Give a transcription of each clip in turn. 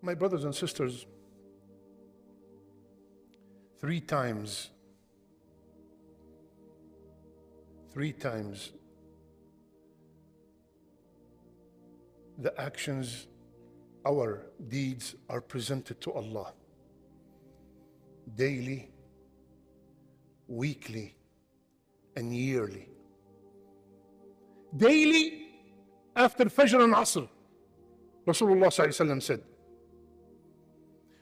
My brothers and sisters, three times, the actions, our deeds are presented to Allah. Daily, weekly, and yearly. Daily, after Fajr and Asr, Rasulullah ﷺ said.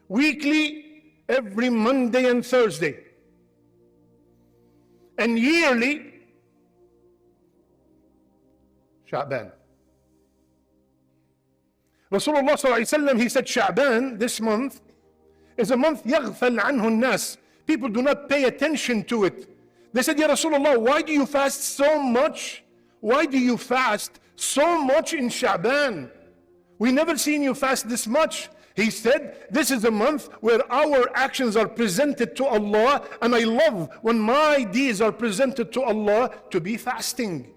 Weekly, every Monday and Thursday. And yearly, Sha'ban. Rasulullah ﷺ, he said, Sha'ban, this month, is a month يغفل عنه الناس. People do not pay attention to it. They said, Ya Rasulullah, why do you fast so much? Why do you fast so much in Sha'ban? We never seen you fast this much. He said, this is a month where our actions are presented to Allah, and I love when my deeds are presented to Allah to be fasting.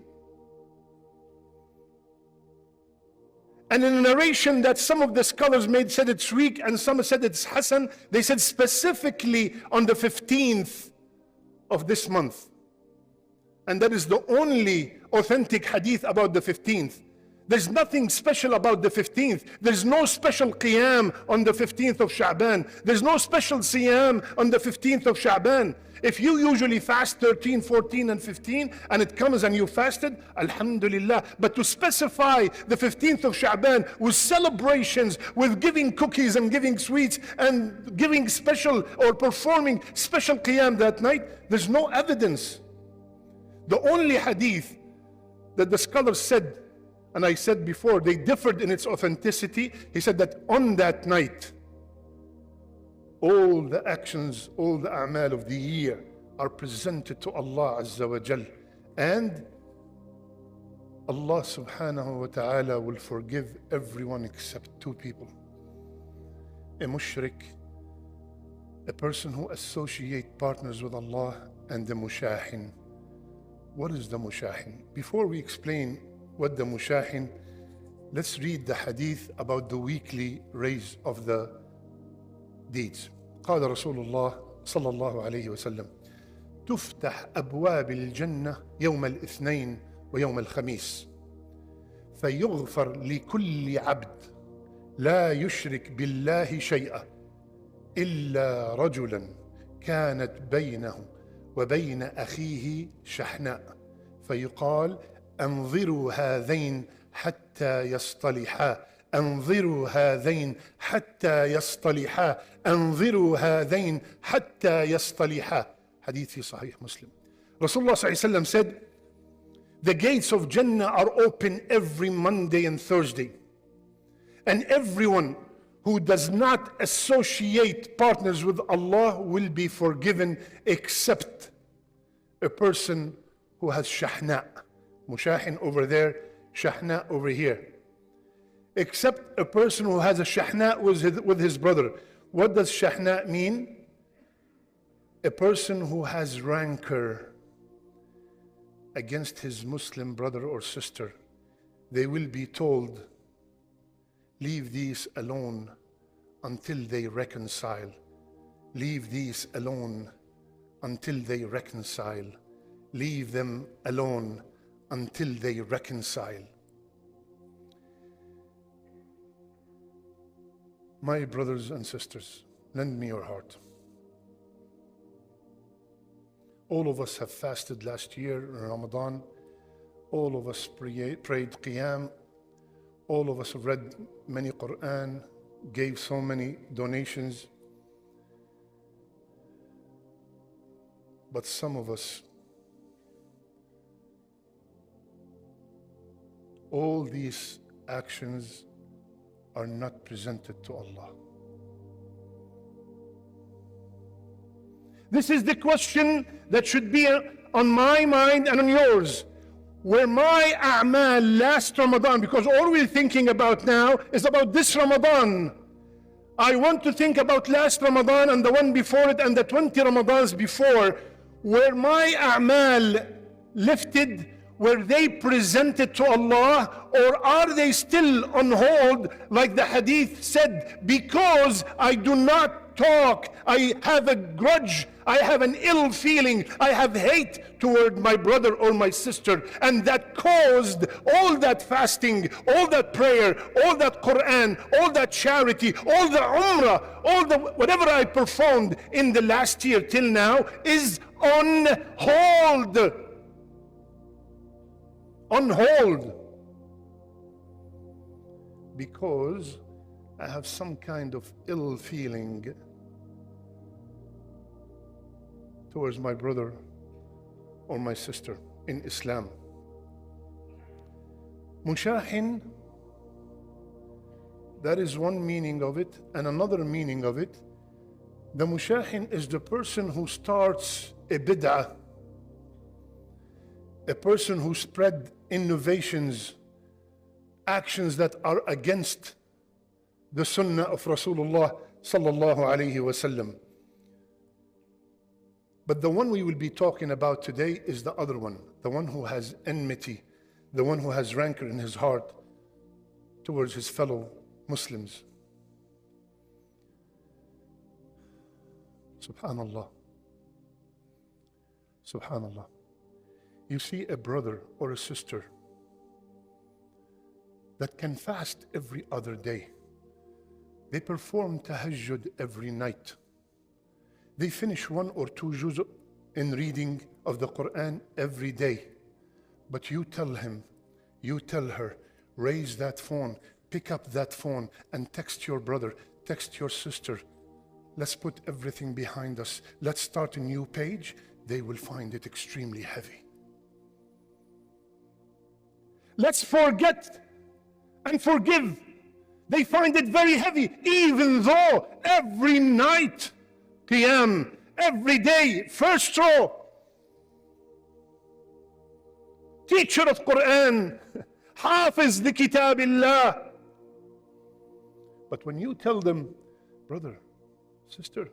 And in a narration that some of the scholars made said it's weak and some said it's Hasan, they said specifically on the 15th of this month. And that is the only authentic hadith about the 15th. There's nothing special about the 15th. There's no special qiyam on the 15th of Sha'ban. There's no special siyam on the 15th of Sha'ban. If you usually fast 13, 14, and 15, and it comes and you fasted, alhamdulillah. But to specify the 15th of Sha'ban with celebrations, with giving cookies and giving sweets and giving special or performing special qiyam that night, there's no evidence. The only hadith that the scholars said, and I said before, they differed in its authenticity. He said that on that night, all the actions, all the a'mal of the year are presented to Allah Azza wa Jal. And Allah subhanahu wa ta'ala will forgive everyone except two people. A mushrik, a person who associates partners with Allah, and the mushahin. What is the mushahin? Before we explain what the mushahin, let's read the hadith about the weekly raise of the deeds. قال رسول الله صلى الله عليه وسلم تفتح أبواب الجنة يوم الاثنين ويوم الخميس فيغفر لكل عبد لا يشرك بالله شيئا إلا رجلا كانت بينه وبين أخيه شحناء فيقال انظروا هذين حتى يصطلحا انظروا هذين حتى يصطلحا انظروا هذين حتى يصطلحا. Hadith fi Sahih Muslim. Rasulullah ﷺ said, the gates of Jannah are open every Monday and Thursday, and everyone who does not associate partners with Allah will be forgiven except a person who has shahna. Mushahin over there, shahna over here. Except a person who has a shahna with his brother. What does shahna mean? A person who has rancor against his Muslim brother or sister. They will be told, leave these alone until they reconcile. Leave these alone until they reconcile. Leave them alone until they reconcile. My brothers and sisters, lend me your heart. All of us have fasted last year in Ramadan. All of us prayed qiyam. All of us have read many Quran, gave so many donations. But some of us, all these actions are not presented to Allah. This is the question that should be on my mind and on yours. Were my a'mal last Ramadan, because all we're thinking about now is about this Ramadan. I want to think about last Ramadan and the one before it and the 20 Ramadans before. Were my a'mal lifted? Were they presented to Allah, or are they still on hold, like the hadith said, because I do not talk, I have a grudge, I have an ill feeling, I have hate toward my brother or my sister, and that caused all that fasting, all that prayer, all that Quran, all that charity, all the umrah, all the whatever I performed in the last year till now is on hold. On hold, because I have some kind of ill feeling towards my brother or my sister in Islam. Mushahin, that is one meaning of it, and another meaning of it, the mushahin is the person who starts a bid'ah, a person who spread innovations, actions that are against the sunnah of Rasulullah sallallahu alayhi wasallam. But the one we will be talking about today is the other one, the one who has enmity, the one who has rancor in his heart towards his fellow Muslims. Subhanallah. Subhanallah. You see a brother or a sister that can fast every other day. They perform tahajjud every night. They finish 1 or 2 juz in reading of the Quran every day. But you tell him, you tell her, raise that phone, pick up that phone and text your brother, text your sister. Let's put everything behind us. Let's start a new page. They will find it extremely heavy. Let's forget and forgive. They find it very heavy, even though every night, qiyam, every day, first row, teacher of Quran, hafiz the kitabillah. But when you tell them, brother, sister,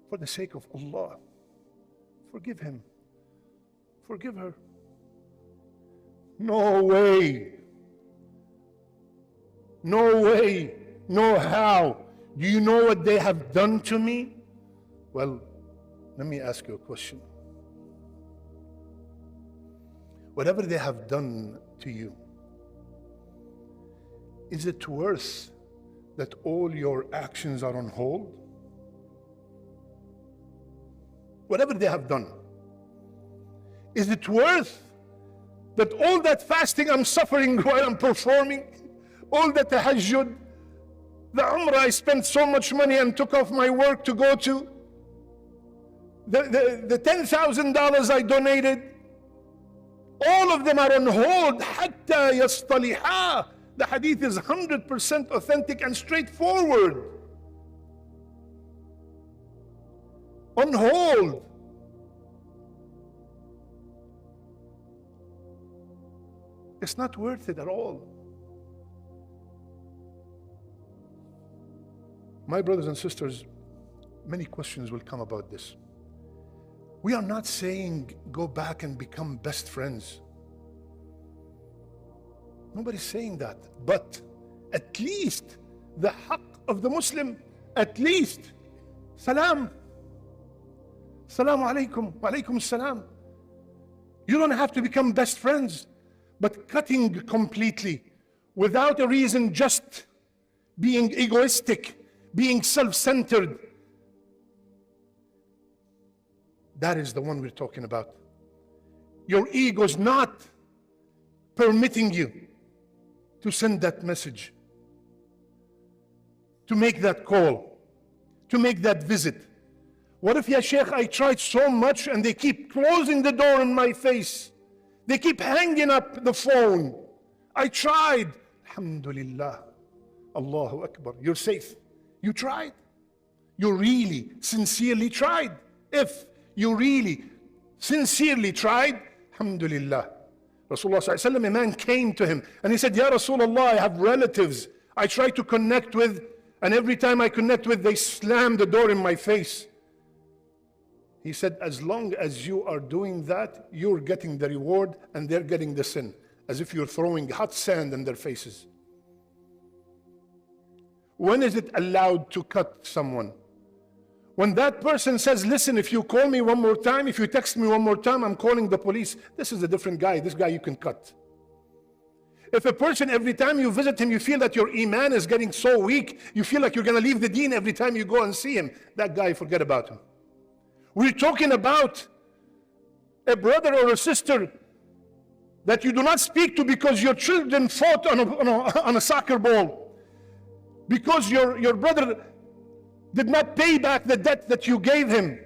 for the sake of Allah, forgive him, forgive her. No way. No way. No how. Do you know what they have done to me? Well, let me ask you a question. Whatever they have done to you, is it worth that all your actions are on hold? Whatever they have done, is it worth that all that fasting I'm suffering while I'm performing, all that tahajjud, the umrah I spent so much money and took off my work to go to, the $10,000 I donated, all of them are on hold. حتى يصطلحا. The hadith is 100% authentic and straightforward. On hold. It's not worth it at all. My brothers and sisters, many questions will come about this. We are not saying go back and become best friends. Nobody's saying that. But at least the haqq of the Muslim, at least salam. Salamu alaykum, wa alaykum salam. You don't have to become best friends. But cutting completely, without a reason, just being egoistic, being self-centered, that is the one we're talking about. Your ego is not permitting you to send that message, to make that call, to make that visit. What if, ya Sheikh, I tried so much and they keep closing the door in my face? They keep hanging up the phone. I tried. Alhamdulillah. Allahu Akbar. You're safe. You tried. You really, sincerely tried. If you really, sincerely tried, Alhamdulillah. Rasulullah sallallahu alaihi wasallam, a man came to him and he said, Ya Rasulullah, I have relatives I try to connect with, and every time I connect with, they slam the door in my face. He said, as long as you are doing that, you're getting the reward and they're getting the sin, as if you're throwing hot sand in their faces. When is it allowed to cut someone? When that person says, listen, if you call me one more time, if you text me one more time, I'm calling the police. This is a different guy. This guy you can cut. If a person, every time you visit him, you feel that your iman is getting so weak, you feel like you're going to leave the deen every time you go and see him, that guy, forget about him. We're talking about a brother or a sister that you do not speak to because your children fought on a soccer ball, because your brother did not pay back the debt that you gave him,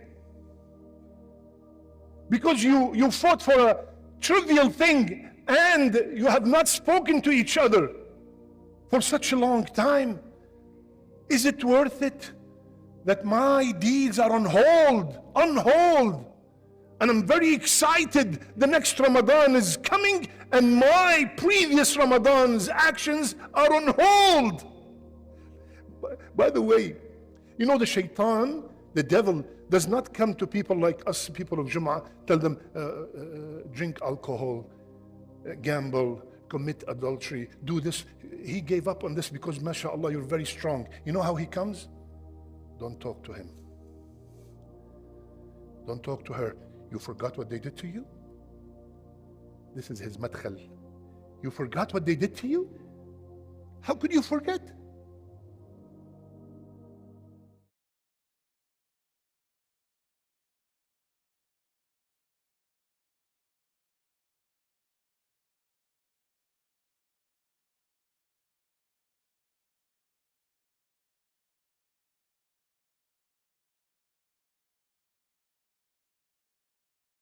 because you fought for a trivial thing and you have not spoken to each other for such a long time. Is it worth it that my deeds are on hold? And I'm very excited. The next Ramadan is coming and my previous Ramadan's actions are on hold. By the way, you know, the shaitan, the devil, does not come to people like us, people of Jum'ah, tell them, drink alcohol, gamble, commit adultery, do this. He gave up on this because, mashallah, you're very strong. You know how he comes? Don't talk to him. Don't talk to her. You forgot what they did to you? This is his madkhal. You forgot what they did to you? How could you forget?